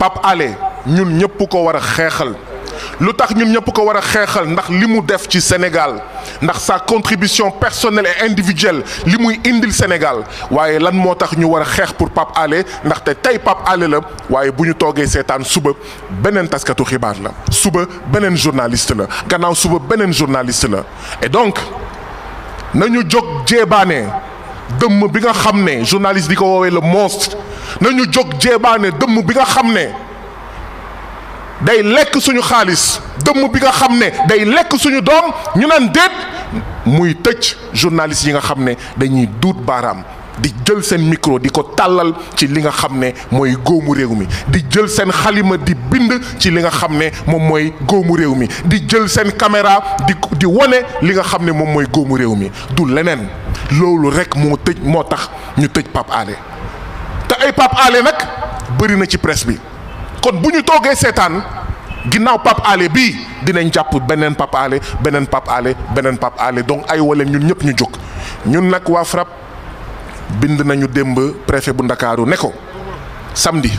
Pape Alé ñun ñëpp ko war a xeexal lu tax ñun ñëpp ko war a xeexal ndax li mu def ci Sénégal ndax sa contribution personnelle et individuelle li muy indil Sénégal waaye lan moo tax ñu war a xeex pour Pape Alé ndaxte tey Pape Alé la waaye bu ñu toogee seetaan suba beneen taskatu xibaar la suba beneen journaliste la gannaaw suba beneen journaliste la et donc nañu jóg jéebaane dëmm bi nga xam ne journaliste di ko woowee le monstre nañu jóg jéebaane dëmm bi nga xam ne day lekk suñu xaalis dëmm bi nga xam ne day lekk suñu doom ñu naan déet muy tëj journaliste yi nga xam ne dañuy duut baaraam di jël seen micro di ko tàllal ci li nga xam ne mooy góomu réew mi di jël seen xalima di bind ci li nga xam ne moom mooy góomu réew mi di jël seen caméra di wone li nga xam ne moom mooy góomu réew mi du leneen loolu rek moo tax ñu tëj Pape Alé te ay Pape Alé nag bëri na ci presse bi kon bu ñu toogee seetaan ginnaaw Pape Alé bii dinañ jàpp beneen Pape Alé beneen Pape Alé beneen Pape Alé donc ay wala ñun ñëpp ñu jóg ñun nag waa FRAPP bind nañu démb préfet bu Ndakaaru ne ko samedi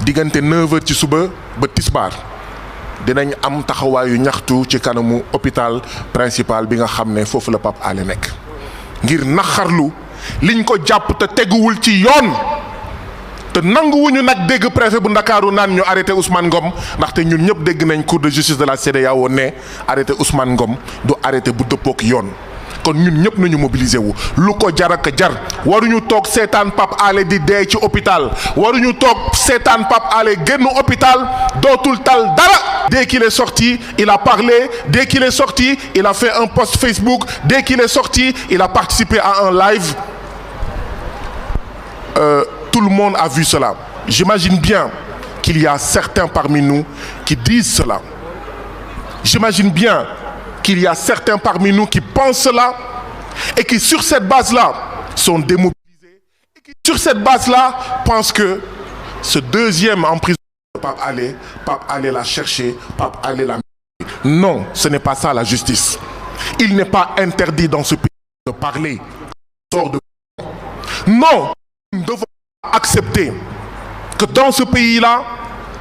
diggante 9h ci suba ba tisbaar dinañ am taxawaayu ñaxtu ci kanamu hôpital principal bi nga xam ne foofu la Pape Alé nekk ngir naxarlu liñ ko jàpp te teguwul ci yoon te nanguwuñu nag dégg préfet bu Ndakaaru naan ñu arrêté Ousmane Ngom ndaxte ñun ñëpp dégg nañ cour de justice de la CEDEAO ne arrêté Ousmane Ngom du arrêté bu dëppook yoon kon ñun ñëpp nañu mobiliser wu lu ko jar ak jar waruñu toog seetaan Pape Alé di dee ci hôpital waruñu toog seetaan Pape Alé génn hôpital dootul tal dara. Dès qu'il est sorti il a parlé dès qu'il est sorti il a fait un post Facebook dès qu'il est sorti il a participé à un live tout le monde a vu cela. J'imagine bien qu'il y a certains parmi nous qui disent cela. J'imagine bien qu'il y a certains parmi nous qui pensent cela et qui sur cette base-là sont démobilisés et qui sur cette base-là pensent que ce deuxième emprisonnement de Pape Alé l'a cherché, Pape Alé l'a mis. Non, ce n'est pas ça la justice. Il n'est pas interdit dans ce pays de parler. Non, nous devons accepter que dans ce pays-là,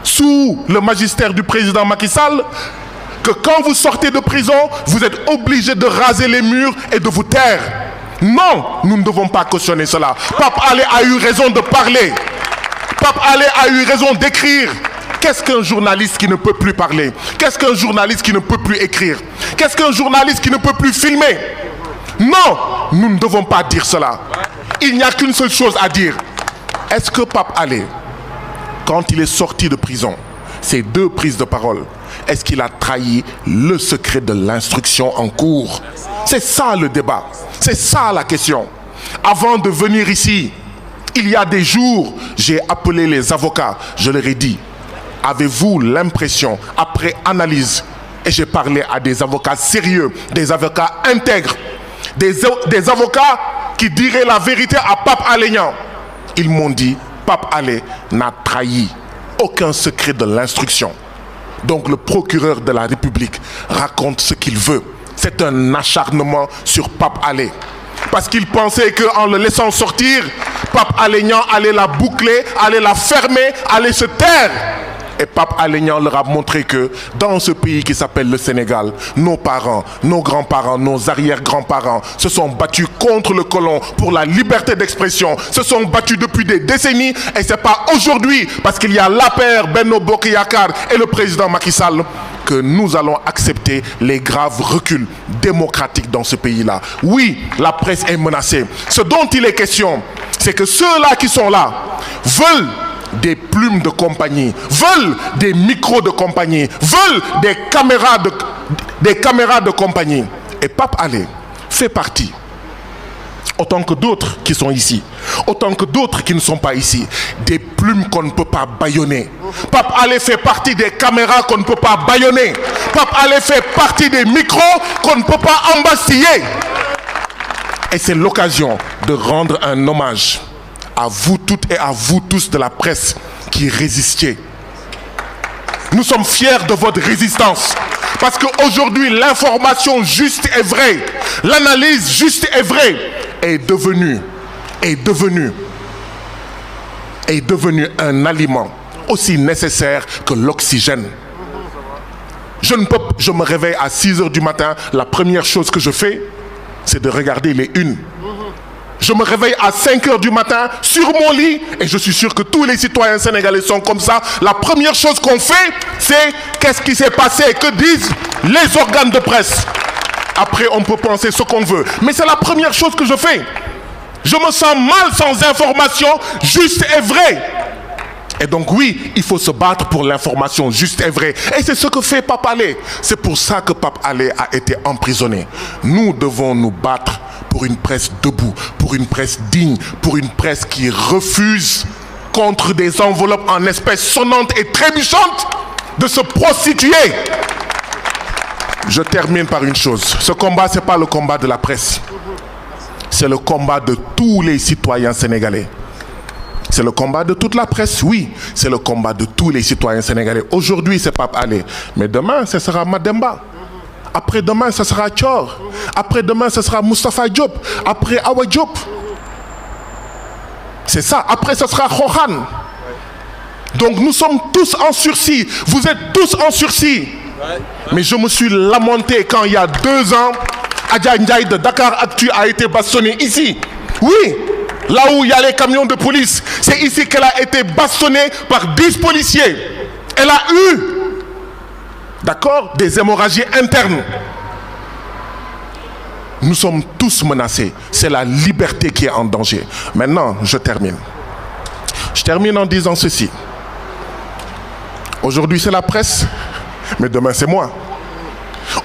sous le magistère du président Macky Sall, que quand vous sortez de prison, vous êtes obligé de raser les murs et de vous taire. Non, nous ne devons pas cautionner cela. Pape Alé a eu raison de parler. Pape Alé a eu raison d'écrire. Qu'est-ce qu'un journaliste qui ne peut plus parler? Qu'est-ce qu'un journaliste qui ne peut plus écrire? Qu'est-ce qu'un journaliste qui ne peut plus filmer? Non, nous ne devons pas dire cela. Il n'y a qu'une seule chose à dire. Est-ce que Pape Alé, quand il est sorti de prison, ces deux prises de parole, est-ce qu'il a trahi le secret de l'instruction en cours? C'est ça le débat, c'est ça la question. Avant de venir ici, il y a des jours, j'ai appelé les avocats, je leur ai dit, avez-vous l'impression, après analyse, et j'ai parlé à des avocats sérieux, des avocats intègres, des avocats qui diraient la vérité à Pape Alé Niang. Ils m'ont dit, Pape Alé n'a trahi aucun secret de l'instruction. Donc le procureur de la République raconte ce qu'il veut. C'est un acharnement sur Pape Alé. Parce qu'il pensait qu'en le laissant sortir, Pape Alé Niang allait la boucler, allait la fermer, allait se taire. Et Pape Alé Niang leur a montré que dans ce pays qui s'appelle le Sénégal, nos parents, nos grands-parents, nos arrière-grands-parents se sont battus contre le colon pour la liberté d'expression, se sont battus depuis des décennies et ce n'est pas aujourd'hui parce qu'il y a l'APR, Benno Bokk Yakaar et le président Macky Sall que nous allons accepter les graves reculs démocratiques dans ce pays-là. Oui, la presse est menacée. Ce dont il est question, c'est que ceux-là qui sont là veulent des plumes de compagnie, veulent des micros de compagnie, veulent des caméras de compagnie. Et Pape Alé fait partie, autant que d'autres qui sont ici, autant que d'autres qui ne sont pas ici, des plumes qu'on ne peut pas bâillonner. Pape Alé fait partie des caméras qu'on ne peut pas bâillonner. Pape Alé fait partie des micros qu'on ne peut pas embastiller. Et c'est l'occasion de rendre un hommage à vous toutes et à vous tous de la presse qui résistiez. Nous sommes fiers de votre résistance parce qu'aujourd'hui l'information juste et vraie, l'analyse juste et vraie est devenue un aliment aussi nécessaire que l'oxygène. Je me réveille à 6 heures du matin, la première chose que je fais, c'est de regarder les unes. Je me réveille à 5 heures du matin sur mon lit et je suis sûr que tous les citoyens sénégalais sont comme ça. La première chose qu'on fait, c'est qu'est-ce qui s'est passé, que disent les organes de presse. Après, on peut penser ce qu'on veut. Mais c'est la première chose que je fais. Je me sens mal sans information juste et vraie. Et donc oui, il faut se battre pour l'information juste et vraie. Et c'est ce que fait Pape Alé. C'est pour ça que Pape Alé a été emprisonné. Nous devons nous battre pour une presse debout, pour une presse digne, pour une presse qui refuse, contre des enveloppes en espèces sonnantes et trébuchantes, de se prostituer. Je termine par une chose. Ce combat, ce n'est pas le combat de la presse. C'est le combat de tous les citoyens sénégalais. C'est le combat de toute la presse, oui. C'est le combat de tous les citoyens sénégalais. Aujourd'hui, c'est Pape Alé. Mais demain, ce sera Mademba. Après-demain, ce sera Thior. Après-demain, ce sera Moustapha Diop. Après Awa Diop. C'est ça. Après, ce sera Rohan. Donc, nous sommes tous en sursis. Vous êtes tous en sursis. Mais je me suis lamenté quand, il y a 2 ans, Adja Ndiaye de Dakar Actu a été bastonnée ici. Oui. Là où il y a les camions de police, c'est ici qu'elle a été bastonnée par 10 policiers. Elle a eu, d'accord, des hémorragies internes. Nous sommes tous menacés. C'est la liberté qui est en danger. Maintenant, je termine. Je termine en disant ceci. Aujourd'hui, c'est la presse, mais demain, c'est moi.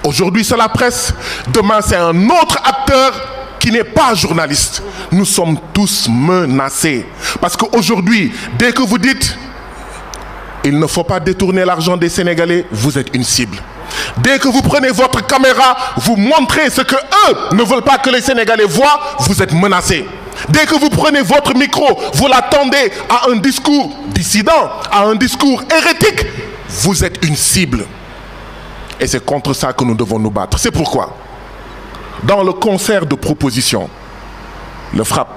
Aujourd'hui, c'est la presse, demain, c'est un autre acteur qui n'est pas journaliste. Nous sommes tous menacés. Parce qu'aujourd'hui, dès que vous dites il ne faut pas détourner l'argent des Sénégalais, vous êtes une cible. Dès que vous prenez votre caméra, vous montrez ce que eux ne veulent pas que les Sénégalais voient, vous êtes menacés. Dès que vous prenez votre micro, vous l'attendez à un discours dissident, à un discours hérétique, vous êtes une cible. Et c'est contre ça que nous devons nous battre. C'est pourquoi, dans le concert de propositions, le FRAPP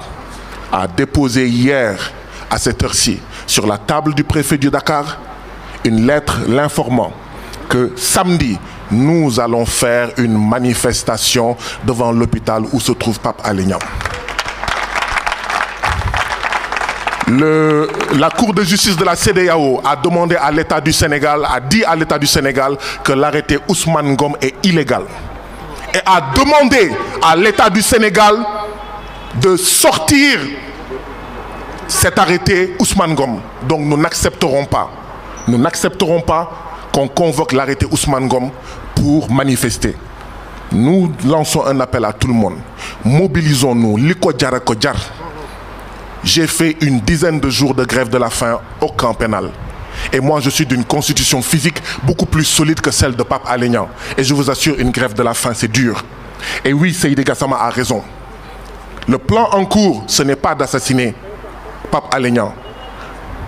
a déposé hier, à cette heure-ci, sur la table du préfet du Dakar, une lettre l'informant que samedi, nous allons faire une manifestation devant l'hôpital où se trouve Pape Alé Niang. La Cour de justice de la CEDEAO a demandé à l'État du Sénégal, a dit à l'État du Sénégal que l'arrêté Ousmane Ngom est illégal. Et a demandé à l'État du Sénégal de sortir cet arrêté Ousmane Ngom. Donc nous n'accepterons pas. Nous n'accepterons pas qu'on convoque l'arrêté Ousmane Ngom pour manifester. Nous lançons un appel à tout le monde. Mobilisons-nous. Liko djara ko djar. J'ai fait une dizaine de jours de grève de la faim au camp pénal. Et moi, je suis d'une constitution physique beaucoup plus solide que celle de Pape Alé Niang. Et je vous assure, une grève de la faim, c'est dur. Et oui, Seydi Gassama a raison. Le plan en cours, ce n'est pas d'assassiner Pape Alé Niang.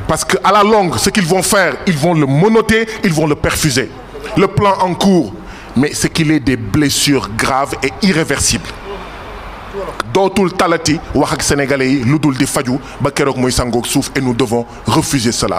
Parce qu'à la longue, ce qu'ils vont faire, ils vont le menotter, ils vont le perfuser. Le plan en cours, mais c'est qu'il ait des blessures graves et irréversibles. Dootul talati wax ak sénégalais yi lu dul di faju ba keroog muy sangoog suuf et nous devons refuser cela.